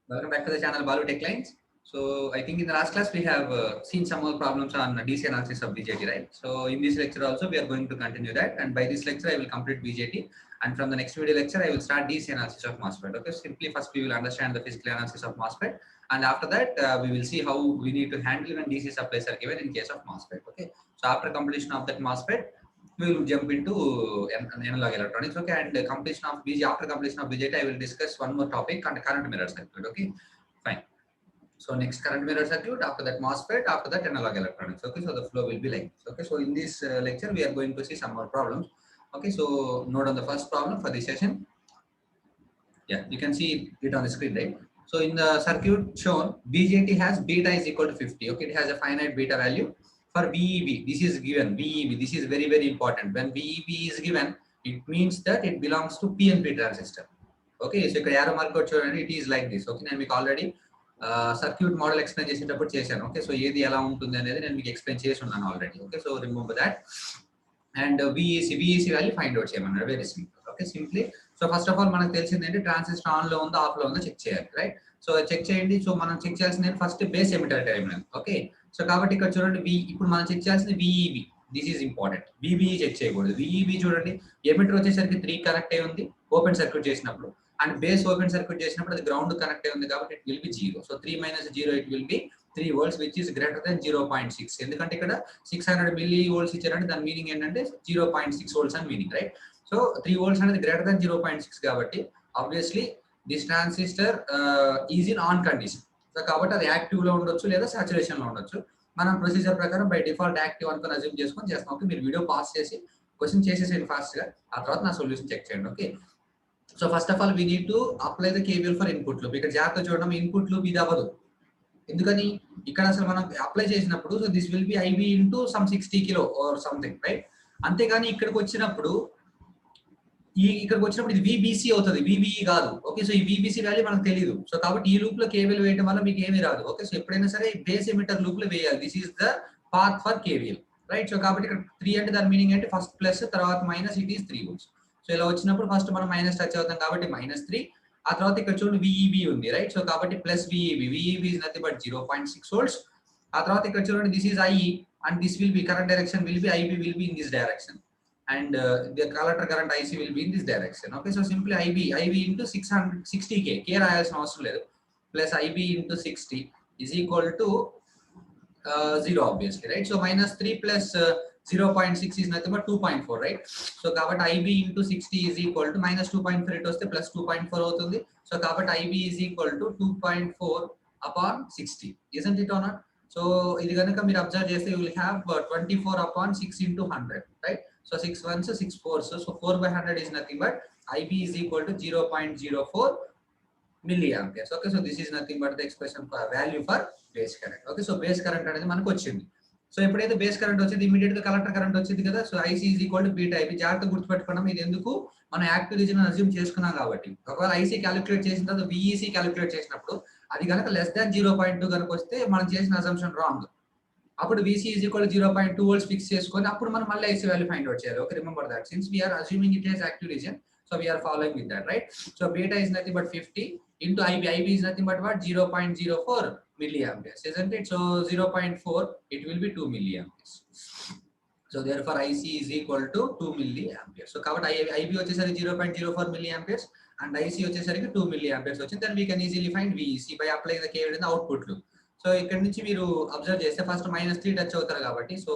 Welcome back to the channel Balu Tech Lines. So I think in the last class we have seen some more problems on DC analysis of BJT, right? So in this lecture also we are going to continue that, and by this lecture I will complete BJT, and from the next video lecture I will start DC analysis of MOSFET. Okay, simply first we will understand the physical analysis of MOSFET, and after that we will see how we need to handle when DC supplies are given in case of MOSFET. Okay, so after completion of that MOSFET, we will jump into analog electronics. Okay, and the completion of BJ, after completion of BJT, I will discuss one more topic on the current mirror circuit. Okay, fine. So next current mirror circuit, after that MOSFET, after that analog electronics. Okay, so the flow will be like this. Okay, so in this lecture we are going to see some more problems. Okay, so note on the first problem for this session. Yeah, you can see it on the screen, right? So in the circuit shown, BJT has beta is equal to 50. Okay, it has a finite beta value. For VEB, this is given. VEB, this is very, very important. When VEB is given, it means that it belongs to PNP transistor. Okay, so ఇక్కడ arrow mark చూడండి, it is like this. Okay, నేను మీకు already circuit model explain చేసేటప్పుడు చేశాను. Okay, so ఏది ఎలా ఉంటుంది అనేది నేను మీకు ఎక్స్ప్లెయిన్ చేసి ఉన్నాను already. Okay, so remember that. And VEC value find out చేయమన్నారు. Very simple. Okay, simply. So first of all మనకు తెలిసింది ఏంటి, ట్రాన్సిస్టర్ ఆన్ లో ఉందో ఆఫ్ లో ఉందో చెక్ చేయాలి, రైట్? సో చెక్ చేయండి. సో మనం చెక్ చేయాల్సింది first base emitter terminal. Okay, so కాబట్టి ఇక్కడ చూడండి ఇప్పుడు మనం చెక్ చేయాల్సింది VEB. This is important. VBE check చేయకూడదు. VEB చూడండి, ఎమిటర్ వచ్చేసరికి 3 కనెక్ట్ అయి ఉంది ఓపెన్ సర్క్యూట్ చేసినప్పుడు, అండ్ బేస్ ఓపెన్ సర్క్యూట్ చేసినప్పుడు అది గ్రౌండ్ కనెక్ట్ అయి ఉంది కాబట్టి it will be 0. So 3 - 0 it will be 3 volts which is greater than 0.6. ఎందుకంటే ఇక్కడ 600 మిల్లీ వోల్ట్స్ ఇచ్చారంటే దాని మీనింగ్ ఏంటంటే 0.6 volts అని మీనింగ్, రైట్? సో 3 volts అనేది గ్రేటర్ దెన్ 0.6 కాబట్టి obviously this transistor is in on condition. So కాబట్టి అది యాక్టివ్ లో ఉండొచ్చు లేదా సాచురేషన్ లో ఉండొచ్చు. మనం ప్రొసీజర్ ప్రకారం బై డిఫాల్ట్ యాక్టివ్ అనుకుని అజ్యూమ్ చేసుకొని చేస్తాం. ఓకే, మీరు వీడియో పాస్ చేసి క్వశ్చన్ చేసేసేయండి ఫాస్ట్ గా, ఆ తర్వాత నా సొల్యూషన్ చెక్ చేయండి. Okay, so first of all we need to apply the KVL for input loop. ఇక్కడ జాగ్రత్త చూడడం, ఇన్పుట్ లూప్ ఇది అవ్వదు. ఎందుకని, ఇక్కడ అసలు మనం అప్లై చేసినప్పుడు so this will be IB into some 60 kilo or something, right? అంతేగాని ఇక్కడికి వచ్చినప్పుడు ఇది విబిసి అవుతుంది, విబిఈ కాదు. ఓకే, సో ఈ విబిసి వాల్యూ మనకు తెలియదు. సో కాబట్టి ఈ లూప్ లో కేవీఎల్ వేయడం వల్ల మీకు ఏమీ రాదు. ఓకే, సో ఎప్పుడైనా సరే బేస్ ఎమిటర్ లూప్ లో వేయాలి. This is the path for KVL, right? So కాబట్టి ఇక్కడ 3 అంటే దాని మీనింగ్ ఏంటి, ఫస్ట్ ప్లస్ తర్వాత minus, it is 3 volts. So ఇలా వచ్చినప్పుడు ఫస్ట్ మనం మైనస్ టచ్ అవుతాం కాబట్టి -3. ఆ తర్వాత ఇక్కడ చూడండి VEB ఉంది, రైట్? సో కాబట్టి plus VEB is nothing but 0.6 volts. ఆ తర్వాత ఇక్కడ చూడండి this is IE and this will be current direction will be IB will be in this direction, and the collector current IC will be in this direction. Okay, so simply IB into 660k k రాయాల్సిన అవసరం లేదు, plus IB into 60 is equal to 0 obviously, right? So -3 plus 0.6 is nothing but 2.4, right? So కాబట్టి IB into 60 is equal to -2.4 ఇటు వస్తే plus 2.4 అవుతుంది. So కాబట్టి IB is equal to 2.4 upon 60, isn't it or not? So ఇది కనుక మీరు observe చేస్తే you will have 24 upon 6 into 100, right? So 6 ones 6 fours, so 4/100 is nothing but IB is equal to 0.04 milliamperes. Okay, so this is nothing but the expression for value for base current. Okay, so base current అనేది మనకు వచ్చింది. So ఎప్పుడైతే base current వచ్చింది immediate గా collector current వచ్చింది కదా. So IC is equal to beta IB. జాగ్రత్త గుర్తుపెట్టుకున్నాం, ఇది ఎందుకు, మనం యాక్టివ్ రీజన్ అజ్యూమ్ చేసుకున్నాం కాబట్టి. ఒకవేళ IC క్యాలిక్యులేట్ చేసిన తర్వాత VEC క్యాలిక్యులేట్ చేసినప్పుడు అది కనుక లెస్ దాన్ 0.2 కనుక వస్తే మనం చేసిన అజంప్షన్ రాంగ్. అప్పుడు VC is equal to 0.2 volts fix చేసుకొని అప్పుడు మనం మళ్ళీ IC వాల్యూ ఫైండ్ అవుట్ చేయాలి. Okay, remember that since we are assuming it as active region, so we are following with that, right? So beta is nothing but 50 into IB. IB is nothing but what, 0.04 milliamperes, isn't it? So 0.4 it will be 2 milliamperes. So therefore IC is equal to 2 milliamperes. So కాబట్టి IB వచ్చేసరికి 0.04 milliamperes and IC వచ్చేసరికి 2 milliamperes వచ్చింది. Then we can easily find VEC by applying the KVL in the output loop. So ఇక్కడ నుంచి మీరు observe చేస్తే first -3 touch అవుతారు కాబట్టి, so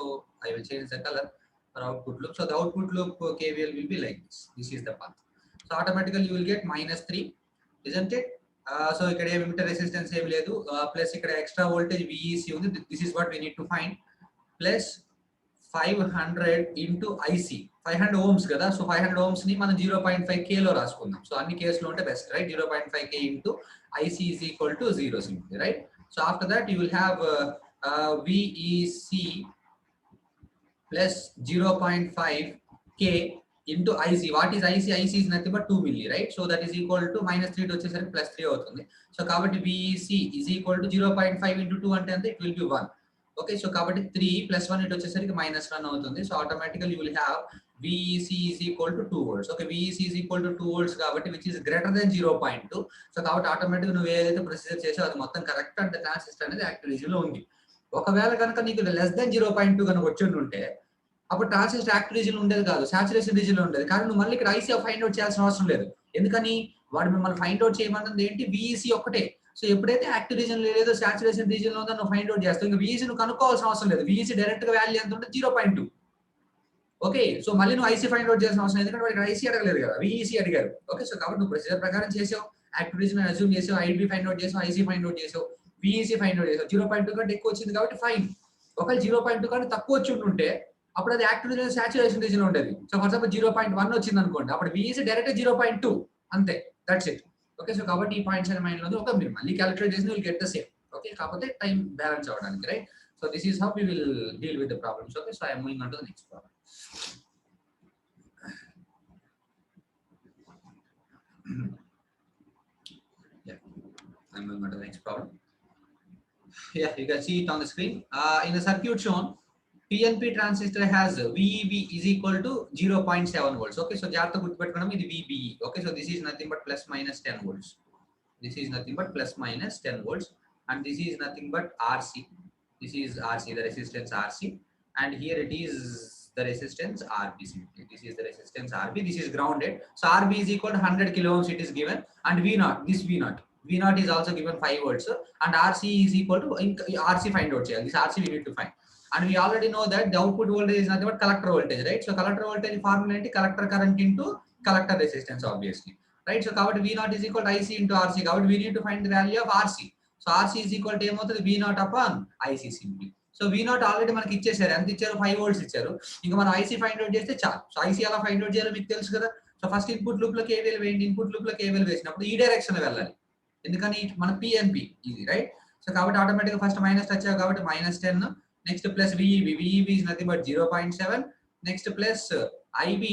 I will change the colour for output loop. So the output loop KVL will be like this. This is the path. So automatically you will get -3, isn't it? So ఇక్కడ ఏం emitter resistance ఏం లేదు, plus ఇక్కడ extra voltage VEC ఉంది. This is what we need to find. Plus 500 into IC 500 ohms కదా. So 500 ohms ని మనం 0.5 k లో రాసుకుందాం. సో అన్ని కేసులు ఉంటే best, right? 0.5 k into IC is equal to 0 simply, right? So after that you will have VEC plus 0.5 k into IC. What is IC? IC is nothing but 2 milli, right? So that is equal to -3 to వచ్చేసరికి +3 అవుతుంది. So కాబట్టి VEC is equal to 0.5 into 2 అంటే it will be 1. Okay, so కాబట్టి 3 + 1 ఇటు వచ్చేసరికి -1 అవుతుంది. So automatically you will have VEC is equal to 2 volts. Okay, VEC is equal to 2 volts కాబట్టి which is greater than 0.2. So కాబట్టి ఆటోమేటిక్గా నువ్వు ఏదైతే ప్రొసీజర్ చేసావు అది మొత్తం కరెక్ట్ అంటే ట్రాన్సిస్టర్ అనేది యాక్టివ్ రీజియన్ లో ఉంది. ఒకవేళ కనుక నీకు లెస్ దెన్ 0.2 కనుక వచ్చి ఉంటే అప్పుడు ట్రాన్సిస్టర్ యాక్టివ్ రీజియన్ ఉండేది కాదు, సాచురేషన్ రీజియన్ లో ఉండేది. కానీ నువ్వు మళ్ళీ ఇక్కడ ఐసీ ఫైండ్ అవుట్ చేయాల్సిన అవసరం లేదు. ఎందుకని వాడు మిమ్మల్ని ఫైండ్ అవుట్ చేయమన్నది ఏంటి, VEC ఒక్కటే. సో ఎప్పుడైతే యాక్టివ్ రీజియన్ లేదో సాచురేషన్ రీజియన్ లో ఉందో నువ్వు ఫైండ్ అవుట్ చేస్తావు. ఇంకా VEC నువ్వు కనుక్కోవాల్సిన అవసరం లేదు. VEC డైరెక్ట్ గా వాల్యూ ఎంత ఉంటుంది, 0.2. ఓకే, సో మళ్ళీ నువ్వు ఐసీ ఫైండ్ అవుట్ చేసిన అవసరం, ఎందుకంటే వాడికి ఐసీ అడగలేదు కదా, VEC అడిగారు. ఓకే, సో కాబట్టి నువ్వు ప్రొసీజర్ ప్రకారం చేసావు, యాక్టివ్ రీజియన్ అజ్యూమ్ చేసావు, ఐబీ ఫైండ్ అవుట్ చేసావు, ఐసీ ఫైండ్ అవుట్ చేసావు, VEC ఫైండ్ అవుట్ చేసావు. 0.2 కంటే ఎక్కువ వచ్చింది కాబట్టి ఫైన్. ఒకవేళ 0.2 కంటే తక్కువ వచ్చి ఉంటే అప్పుడు అది యాక్టివ్ రీజియన్ సాచురేషన్ రీజియన్ ఉండేది. సో ఫర్ ఎగ్జాంపుల్ 0.1 వచ్చింది అనుకోండి, అప్పుడు VEC డైరెక్ట్ 0.2 అంతే, దట్స్ ఇట్. ఓకే, సో కాబట్టి ఈ పాయింట్స్ అనే మైండ్ లో ఒక మీరు మళ్ళీ క్యాలిక్యులేట్ చేసి will get the same. Okay, కాకపోతే టైం బ్యాలెన్స్ అవ్వడానికి, right? So this is how we will deal with the problems. Okay, so I am moving on to the next problem. Yeah, I'm moving on to the next problem. Yeah, you can see it on the screen. In the circuit shown, PNP transistor has VEB is equal to 0.7 volts. Okay, so జాగ్రత్త గుర్తుపెట్టుకోవడం, ఇది VBE. Okay, so this is nothing but plus minus 10 volts. This is nothing but plus minus 10 volts, and this is nothing but RC. This is RC, the resistance RC, and here it is the resistance RB. Simply, this is the resistance RB. This is grounded. So RB is equal to 100 kilo ohms. It is given, and V0. This V0 is also given 5 volts, and RC is equal to RC find out. This RC we need to find. And we already know that the output voltage is nothing but collector voltage, right? So collector voltage formula is collector current into collector resistance, obviously, right? So కాబట్టి V0 is equal to IC into RC. కాబట్టి we need to find the value of RC. So RC is equal to ఏమవుతుంది, V0 upon IC simply. So V0 already మనకి ఇచ్చేసారు, ఎంత ఇచ్చారు, 5 volts ఇచ్చారు. ఇంకా మనం IC ఫైండ్ అవుట్ చేస్తే చాలు. సో IC ఎలా ఫైండ్ అవుట్ చేయాలో మీకు తెలుసు కదా. సో ఫస్ట్ ఇన్పుట్ లూప్ లో KVL వేయండి. ఇన్పుట్ లూప్ లో KVL వేసినప్పుడు ఈ డైరెక్షన్ లో వెళ్ళాలి, ఎందుకని మన PNP ఇది, రైట్? సో కాబట్టి ఆటోమేటిక్ గా ఫస్ట్ మైనస్ టచ్ అయ్యావు కాబట్టి -10. Next plus VEB. VEB is nothing but 0.7. Next plus IB,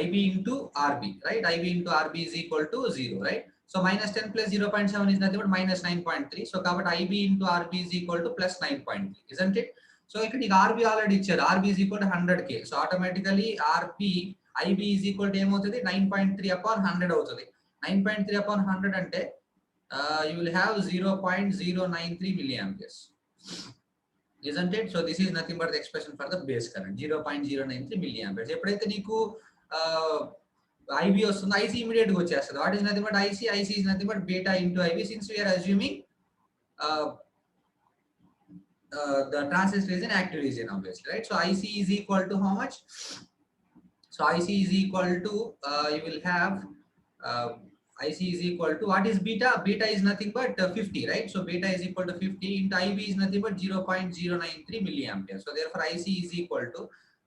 IB into RB, right? IB into RB is equal to 0, right? So -10 plus 0.7 is nothing but -9.3. So కాబట్టి IB into RB is equal to plus 9.3, isn't it? So ఇక్కడ నీకు RB already ఇచ్చారు, RB is equal to 100K. So automatically IB is equal to ఏమవుతుంది, 9.3 upon 100 అవుతుంది. 9.3 upon 100 అంటే you will have 0.093 milliamperes, isn't it? So this is nothing but the expression for the base current, 0.093 milliamperes. ఎప్పుడైతే నీకు IB వస్తుందో IC immediate గా వచ్చేస్తుంది. What is nothing but IC? IC is nothing but beta into IB, since we are assuming the transistor is an active region, obviously, right? So IC is equal to how much? So IC is equal to you will have IC is equal to, what is beta? Beta is nothing but 50, right? So beta is equal to 50 into IB is nothing but 0.093 milliampere. So therefore IC is equal to,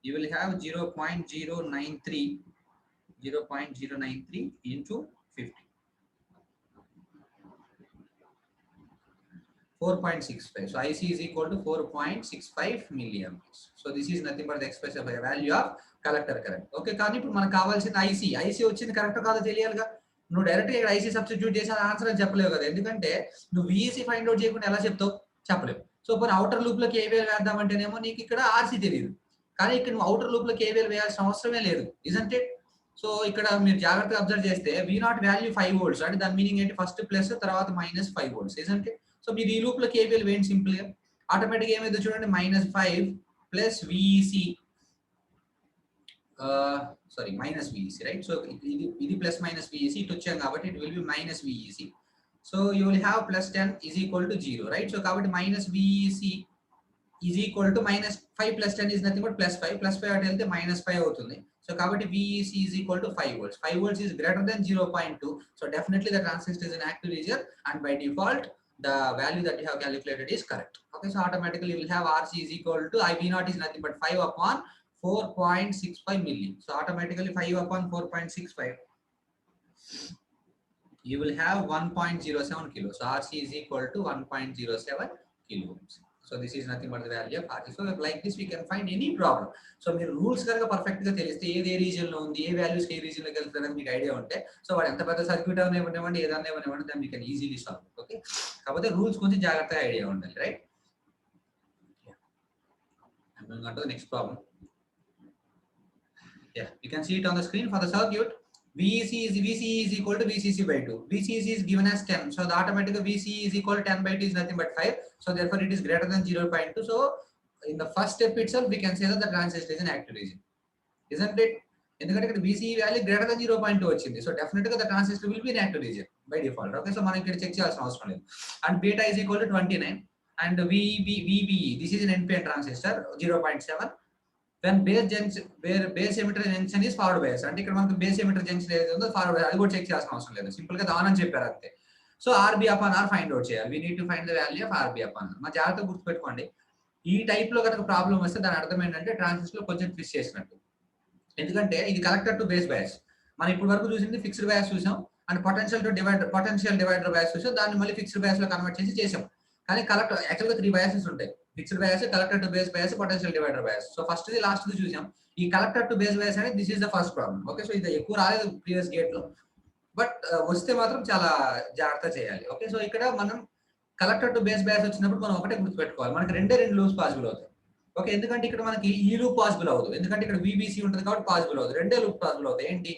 you will have 0.093 into 50, 4.65. So IC is equal to 4.65 milliamperes. So this is nothing but the expression of the value of collector current. Okay, కానీ ఇప్పుడు మనకు కావాల్సింది IC వచ్చింది correct కాదో తెలియాలిగా. నువ్వు direct గా ఇక్కడ IC substitute చేసి ఆన్సర్ అని చెప్పలేవు కదా, ఎందుకంటే నువ్వు VEC ఫైండ్ అవుట్ చేయకుండా ఎలా చెప్తావు, చెప్పలేవు. సో పోనీ అవుటర్ లూప్ లో KVL వేద్దామంటేనేమో నీకు ఇక్కడ RC తెలియదు, కానీ ఇక్కడ నువ్వు అవుటర్ లూప్ లో KVL వేయాల్సిన అవసరమే లేదు, isn't it? సో ఇక్కడ మీరు జాగ్రత్తగా అబ్జర్వ్ చేస్తే V0 వాల్యూ 5 volts, అంటే దాని మీనింగ్ ఏంటి, ఫస్ట్ ప్లస్ తర్వాత -5 volts, isn't it? సో మీరు ఈ లూప్ లో KVL వేయండి సింపుల్ గా, ఆటోమేటిక్ ఏమైతే చూడండి, -5 plus VEC, sorry, minus VEC, right? So ఇది ప్లస్ మైనస్ VEC ఇటు వచ్చాం కాబట్టి it will be minus VEC. So you will have plus 10 is equal to 0, right? So కాబట్టి minus VEC is equal to -5 plus 10 is nothing but plus 5. Plus 5 అటు వెళ్తే -5 అవుతుంది. So కాబట్టి VEC is equal to 5 volts. 5 volts is greater than 0.2. So definitely the transistor is an active region, and by default the value that you have calculated is correct. Okay, so automatically you will have RC is equal to IB0 is nothing but 5 upon 4.65 milli. So automatically 5 upon 4.65, you will have 1.07 kilo. So RC is equal to 1.07 kilo. So this is nothing but the value of RC. So like this we can find any problem. So మీరు rules కనుక perfect గా తెలిస్తే ఏది ఏ region లో ఉంది, ఏ values ఏ region లోకి వెళ్తుందని మీకు ఐడియా ఉంటే, సో వాడు ఎంత పెద్ద సర్క్యూట్ అవనివ్వండి ఏదన్నా ఇవ్వనివ్వండి, దాన్ని మీకు ఈజీలీ సాల్వ్. ఓకే, కాకపోతే రూల్స్ కొంచెం జాగ్రత్తగా ఐడియా ఉండాలి, right? Moving on to the next problem. Yeah, you can see it on the screen. For the circuit, VCE is equal to VCC by 2. VCC is given as 10. So the automatic VCE is equal to 10 by 2 is nothing but 5. So therefore it is greater than 0.2. So in the first step itself, we can say that the transistor is in active region. Isn't it? ఎందుకంటే ఇక్కడ VCE value greater than 0.2 వచ్చింది. So definite గా the transistor will be in active region by default. Okay, so మనం ఇక్కడ check చేయాల్సిన అవసరం లేదు. And beta is equal to 29 and VBE this is N NPN transistor 0.7. When base emitter junction is forward bias. అంటే ఇక్కడ మనకు base emitter junction ఏదైతే ఉందో ఫార్వర్డ్ బయాస్ అది కూడా చెక్ చేయాల్సిన అవసరం లేదు. సింపుల్ గా ఆన్ అని చెప్పారు అంతే. So RB upon R find out చేయాలి. We need to find the value of RB upon R. మా జాగ్రత్తగా గుర్తుపెట్టుకోండి, ఈ టైప్ లో కనుక ప్రాబ్లం వస్తే దాని అర్థం ఏంటంటే ట్రాన్సిస్టర్ లో కొంచెం ట్విస్ట్ చేసినట్టు. ఎందుకంటే ఇది కలెక్టర్ టు బేస్ బయాస్. మనం ఇప్పుడు వరకు చూసింది ఫిక్స్డ్ బయాస్ చూసాం అండ్ పొటెన్షియల్ డివైడర్ బయాస్ చూసాం. దాన్ని మళ్ళీ ఫిక్స్డ్ బయాస్ లో కన్వర్ట్ చేసాం. కానీ కలెక్టర్ యాక్చువల్ గా 3 బయాసెస్ ఉంటాయి. Fixed bias, collector to base bias, potential divider bias. So first the last the చూసాం. ఈ కలెక్టర్ టు బేస్ బయాస్ అనేది this is the first problem. Okay, so ఇది ఎక్కువ రాలేదు ప్రీవియస్ గేట్ లో, బట్ వస్తే మాత్రం చాలా జాగ్రత్త చేయాలి. ఓకే, సో ఇక్కడ మనం కలెక్టర్ టు బేస్ బయాస్ వచ్చినప్పుడు మనం ఒకటే గుర్తుపెట్టుకోవాలి, మనకి రెండు లూప్స్ పాసిబుల్ అవుతాయి. ఓకే, ఎందుకంటే ఇక్కడ మనకి ఈ లూప్ పాసిబుల్ అవ్వదు, ఎందుకంటే ఇక్కడ VBC ఉంటుంది కాబట్టి పాసిబుల్ అవ్వదు. రెండే లూప్ పాసిబుల్ అవుతాయి. ఏంటి?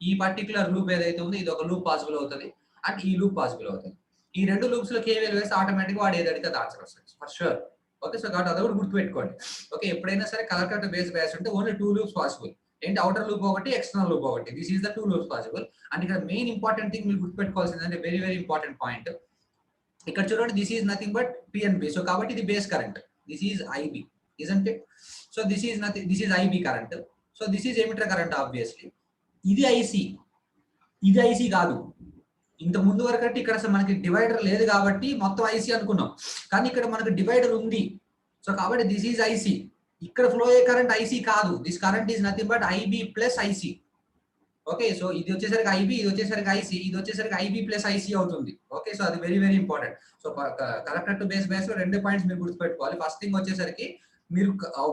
ఈ పర్టికులర్ లూప్ ఏదైతే ఉందో ఇది ఒక లూప్ పాసిబుల్ అవుతుంది అండ్ ఈ లూప్ పాసిబుల్ అవుతుంది. ఈ రెండు లూప్స్ లో KVL వేస్తే ఆటోమేటిక్ వాడు ఏది అడిగితే అది ఆన్సర్ వస్తుంది ఫర్ షూర్. ఓకే, సో కాబట్టి అది కూడా గుర్తుపెట్టుకోండి. ఓకే, ఎప్పుడైనా సరే కలెక్టర్ టు బేస్ బయాస్ ఉంటే ఓన్లీ 2 లూప్స్ పాసిబుల్. ఏంటి? అవుటర్ లూప్ ఒకటి, ఎక్స్టర్నల్ లూప్ ఒకటి. This is the 2 loops possible. And ఇక్కడ మెయిన్ ఇంపార్టెంట్ థింగ్ మీరు గుర్తుపెట్టుకోవాల్సింది అంటే వెరీ వెరీ ఇంపార్టెంట్ పాయింట్. ఇక్కడ చూడండి, this is nothing but PNB. So కాబట్టి ఇది base current. This is IB, isn't it? So this is nothing, this is IB current. So this is emitter current obviously. ఇది IC కాదు. ఇంత ముందు వరకు అంటే ఇక్కడ అసలు మనకి డివైడర్ లేదు కాబట్టి మొత్తం IC అనుకున్నాం, కానీ ఇక్కడ మనకి డివైడర్ ఉంది. సో కాబట్టి దిస్ ఈజ్ IC. ఇక్కడ ఫ్లో అయ్యే కరెంట్ IC కాదు. This current is nothing but IB plus IC. Okay, so ఇది వచ్చేసరికి IB, ఇది వచ్చేసరికి IC, ఇది వచ్చేసరికి IB ప్లస్ IC అవుతుంది. ఓకే, సో అది very very important. So collector to base bias లో 2 పాయింట్స్ మీరు గుర్తుపెట్టుకోవాలి. ఫస్ట్ థింగ్ వచ్చేసరికి మీరు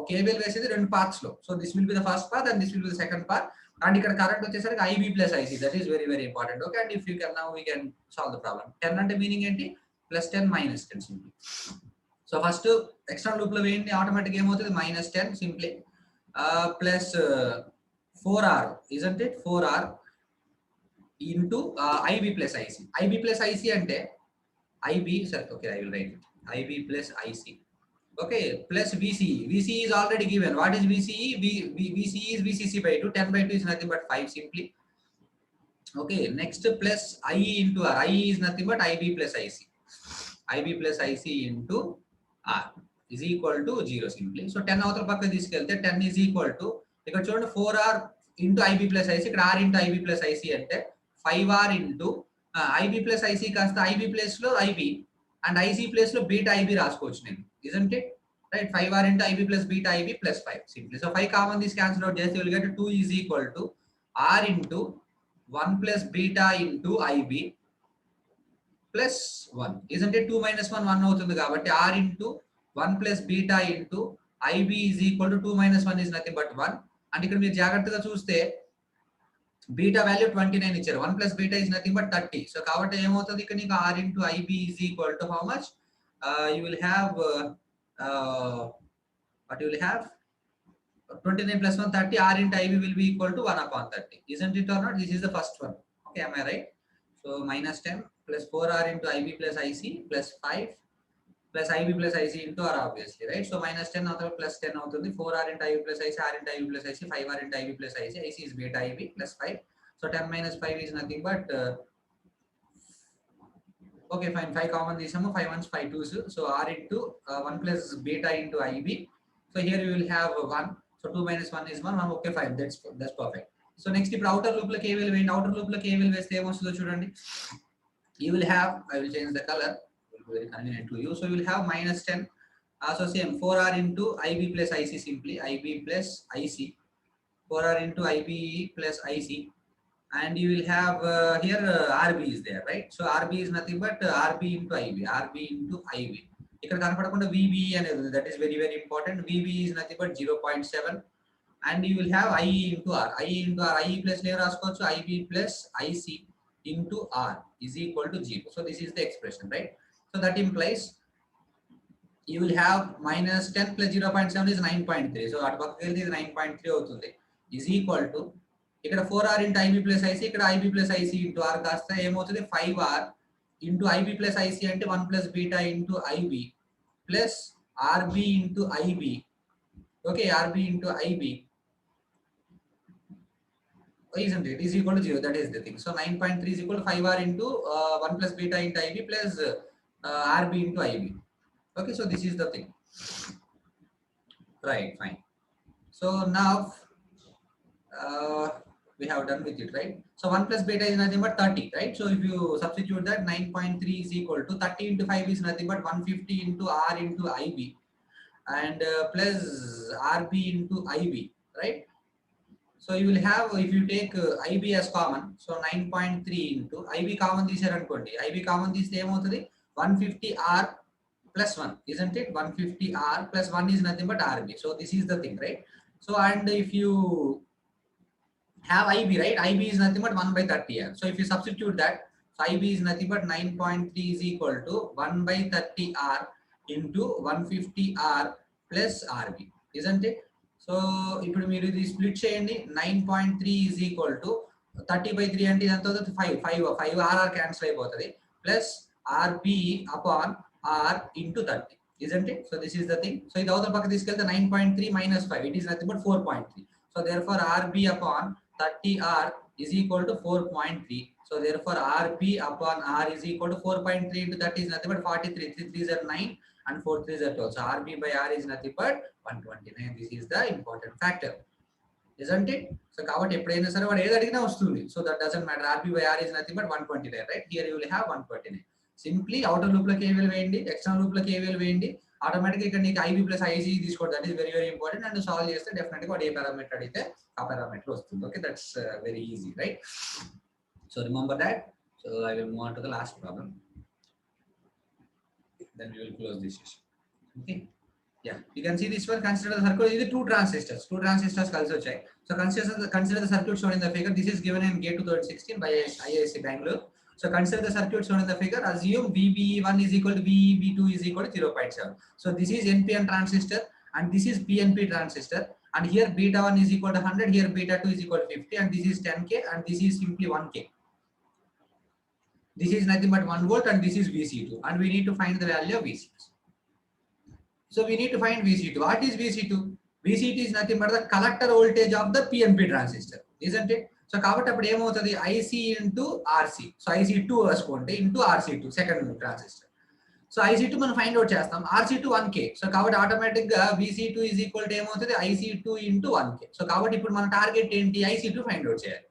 KVL వేసేది 2 పార్ట్స్ లో. So this will be the first part and this will be the second part. And ఇక్కడ కరెంట్ వచ్చేసరికి IB plus IC. That is very very important. Okay, and if you can now we can solve the problem. 10 అంటే meaning ఏంటి? +10 -10 simply. So first external loop లో వేయండి, automatic ఏమవుతుంది? -10 simply plus 4R, isn't it? 4R into IB plus IC. IB plus IC అంటే IB, sir, okay, I will write it. IB plus IC. Okay, plus VCE. VCE is already given. What is VCE? VCE is VCC by 2. 10 by 2 is nothing but 5 simply. Okay, next plus IE into R. IE is nothing but IB plus IC. IB plus IC into R is equal to 0 simply. So 10 అవతల పక్క తీసుకెళ్తే 10 is equal to, ఇక్కడ చూడండి 4R into IB plus IC. ఇక్కడ R into IB plus IC అంటే 5R into IB plus IC కాస్త IB place లో IB and IC place లో బీటా IB రాసుకోవచ్చు నేను, isn't it? Right, 5R into IB plus beta IB plus 5 simply. So 5 common this cancel out, just you will get 2 is equal to R into 1 plus beta into IB plus 1, isn't it? 2 minus 1 1 అవుతుంది కాబట్టి R into 1 plus beta into IB is equal to 2 minus 1 is nothing but 1. And ఇక్కడ మీరు జాగ్రత్తగా చూస్తే beta value 29 ఇచ్చారు. 1 plus beta is nothing but 30. So కాబట్టి ఏమవుతుంది ఇక్కడ నీకు R into IB is equal to how much? You will have what you will have 29 plus 1 30. R into IB will be equal to 1 upon 30, isn't it or not? This is the first one. Okay, am I right? So -10 plus 4R into IB plus IC plus 5 plus IB plus IC into R obviously, right? So -10 అవుతుంది plus 10 అవుతుంది. 4R into IB plus IC, R into IB plus IC, 5R into IB plus IC. IC is beta IB plus 5. So 10 minus 5 is nothing but okay, fine, 5 common తీసాము, 5 1s 5 2s. So R into 1 plus beta into IB. So here you will have 1. So 2 minus 1 is 1. Okay, fine, that's perfect. So next ఇప్పుడు outer loop లో KVL వేయండి. outer loop లో KVL వేస్తే ఏమొస్తుందో చూడండి. You will have, I will change the color, it will be very convenient to you. So you will have -10. So same 4R into IB plus IC simply, IB plus IC, 4R into IB plus IC. And you will have here RB is there, right? So RB is nothing but RB into IB, RB into IB. ఇక్కడ కనపడకుండా VBE అనేది, that is very very important. VBE is nothing but 0.7. And you will have IE into R, IE into R, IE plus layer రాసుకోవచ్చు, IB plus IC into R is equal to 0. So this is the expression, right? So that implies you will have minus 10 plus 0.7 is 9.3. So అటు పక్కకి వెళ్తే ఇది 9.3 అవుతుంది. is equal to ఇక్కడ 4R into IB plus IC, ఇక్కడ IB plus IC into R కాస్త ఏమవుతుంది 5R into IB plus IC అంటే 1 plus beta into IB plus RB into IB. Okay, RB into IB, isn't it, is equal to 0. That is the thing. So 9.3 is equal to 5R into 1 plus beta into IB plus RB into IB. Okay, so this is the thing. Right, fine. So now we have done with it, right? So 1 plus beta is nothing but 30, right? So if you substitute that, 9.3 is equal to 30 into 5 is nothing but 150 into R into IB and plus RB into IB, right? So you will have, if you take IB as common, so 9.3 into IB common తీసారు అనుకోండి, IB common తీస్తే ఏమవుతుంది 150R plus 1, isn't it? 150R plus 1 is nothing but RB. So this is the thing, right? So and if you have IB, right, IB is nothing but 1 by 30R. So if you substitute that, so IB is nothing but 9.3 is equal to 1 by 30R into 150R plus RB, isn't it? So ఇప్పుడు మీరు ఇది split చేయండి, 9.3 is equal to 30 by 3 అంటే ఎంత అవుతుంది 5 RR cancel అయిపోతుంది plus RB upon R into 30, isn't it? So this is the thing. So ఇది అవతల పక్క తీసుకెళ్తే 9.3 minus 5, it is nothing but 4.3. So therefore RB upon 30R is equal to 4.3. So therefore RB upon R is equal to 4.3 into 30 is nothing but 43. 3 3s are 9 and 4 3s are 12. So RB by R is nothing but 129. This is the important factor, isn't it? So కాబట్టి ఎప్పుడైనా సరే వాడు ఏది అడిగినా వస్తుంది. So that doesn't matter. RB by R is nothing but 129, right? Here you will have 129. Simply outer loop లో KVL వేయండి, external loop లో KVL వేయండి, ఆటోమేటిక్ ఇక్కడ నీకు IB ప్లస్ IC తీసుకోండి. That is very very important. And solve చేస్తే definite గా వాడు ఏ పారామీటర్ అడిగితే ఆ పారామీటర్ వస్తుంది. Okay, that's very easy, right? So remember that. So I will move on to the last problem, then we will close this session. Okay, yeah, you can see this one. Consider the circuit. This is two transistors కలిసి వచ్చాయి. So consider the circuit shown in the figure. This is given in GATE 2016 by IISc Bangalore. So consider the circuit shown in the figure. Assume VBE1 is equal to VEB2 is equal to 0.7. So this is NPN transistor and this is PNP transistor, and here beta1 is equal to 100, here beta2 is equal to 50, and this is 10K and this is simply 1K. This is nothing but 1 volt and this is VC2, and we need to find the value of VC2. So we need to find VC2. What is VC2? VC2 is nothing but the collector voltage of the PNP transistor, isn't it? So కాబట్టి అప్పుడు ఏమవుతుంది IC into RC. So IC2 వేసుకోండి into RC2 second transistor. So IC2 మనం find out చేస్తాం. RC2 1K. So కాబట్టి automatic గా VC2 is equal to ఏమవుతుంది IC2 into 1K. So కాబట్టి ఇప్పుడు మన టార్గెట్ ఏంటి IC2 ఫైండ్ అవుట్ చేయాలి.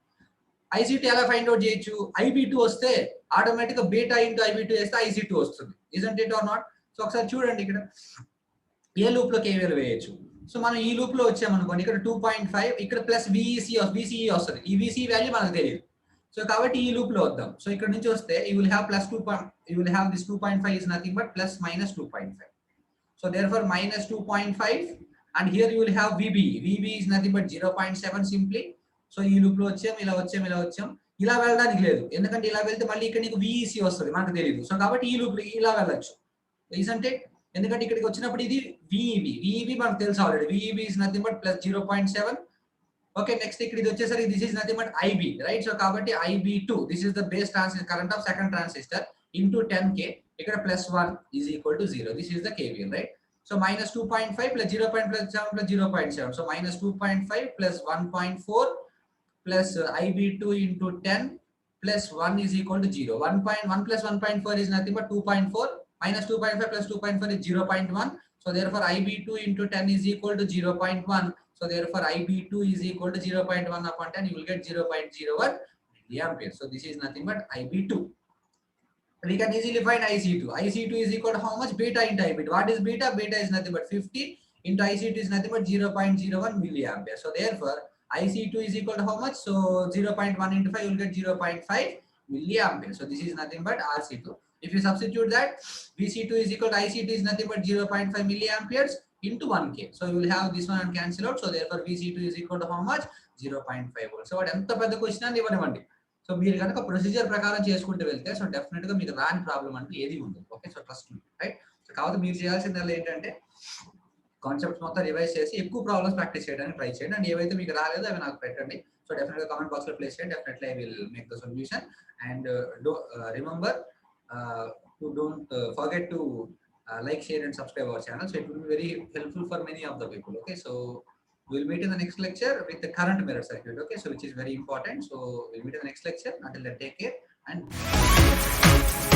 IC2 ఎలా ఫైండ్ అవుట్ చేయొచ్చు? IB2 వస్తే ఆటోమేటిక్ గా బీటా ఇంటూ IB2 వేస్తే IC2 వస్తుంది, isn't it or not? So ఒకసారి చూడండి, ఇక్కడ ఏ లూప్ లో KVL వేయొచ్చు. సో మనం ఈ లూప్ లో వచ్చామనుకోండి, ఇక్కడ 2.5, ఇక్కడ ప్లస్ VCE వస్తుంది. ఈ VCE వాల్యూ మనకు తెలియదు. సో కాబట్టి ఈ లూప్ లో వద్దాం. సో ఇక్కడ నుంచి వస్తే you will have this 2.5 is nothing but plus minus 2.5. So therefore minus 2.5, and here you will have VB is nothing but 0.7 simply. So ఈ లూప్ లో వచ్చాం, ఇలా ఇలా వెళ్ళడానికి లేదు, ఎందుకంటే ఇలా వెళ్తే మళ్ళీ ఇక్కడ నీకు VEC వస్తుంది, మనకు తెలియదు. సో కాబట్టి ఈ లూప్ ఇలా వెళ్ళొచ్చు, isn't it? ఎందుకంటే ఇక్కడికి వచ్చినప్పుడు ఇది VEB మనకు తెలుసు already. VEB is nothing but plus 0.7. Okay, next ఇక్కడ ఇది వచ్చేసరికి this is nothing but IB, right? So కాబట్టి IB2, this is the base transistor current of second transistor into 10K. ఇక్కడ plus 1 is equal to 0. This is the KVL, right? So minus 2.5 plus 0.7 plus 0.7. So minus 2.5 plus 1.4 plus IB2 into 10 plus 1 is equal to 0. 1.1 plus 1.4 is nothing but 2.4. Minus 2.5 plus 2.4 is 0.1. So therefore IB2 into 10 is equal to 0.1. So therefore IB2 is equal to 0.1 upon 10. You will get 0.01 milliampere. So this is nothing but IB2. We can easily find IC2. IC2 is equal to how much? Beta into IB2. What is beta? Beta is nothing but 50 into IC2 is nothing but 0.01 milliampere. So therefore IC2 is equal to how much? So 0.1 into 5, you will get 0.5 milliampere. So this is nothing but RC2. If you substitute that, VC2 is equal to IC2 is nothing but 0.5 milliamperes into 1K. So you will have this one and cancel out. So therefore VC2 is equal to how much? 0.5 volts. So what ఎంత పెద్ద question అని ఇవ్వనివ్వండి. So మీరు కనుక procedure ప్రకారం చేసుకుంటూ వెళ్తే so definite గా మీకు రాని ప్రాబ్లం అంటే ఏది ఉండదు. Okay, so trust me, right? So కాకపోతే మీరు చేయాల్సిందల్లా ఏంటంటే కాన్సెప్ట్స్ మొత్తం రివైజ్ చేసి ఎక్కువ ప్రాబ్లమ్స్ ప్రాక్టీస్ చేయడానికి ట్రై చేయండి. అండ్ ఏవైతే మీకు రాలేదో అవి నాకు పెట్టండి. సో డెఫినెట్గా కామెంట్ బాక్స్ లో ప్లేస్ చేయండి. Definitely I will make the solution. And remember to don't forget to like, share and subscribe our channel. So it will be very helpful for many of the people. Okay, so we'll meet in the next lecture with the current mirror circuit. Okay, so which is very important. So we'll meet in the next lecture. Until then, take care and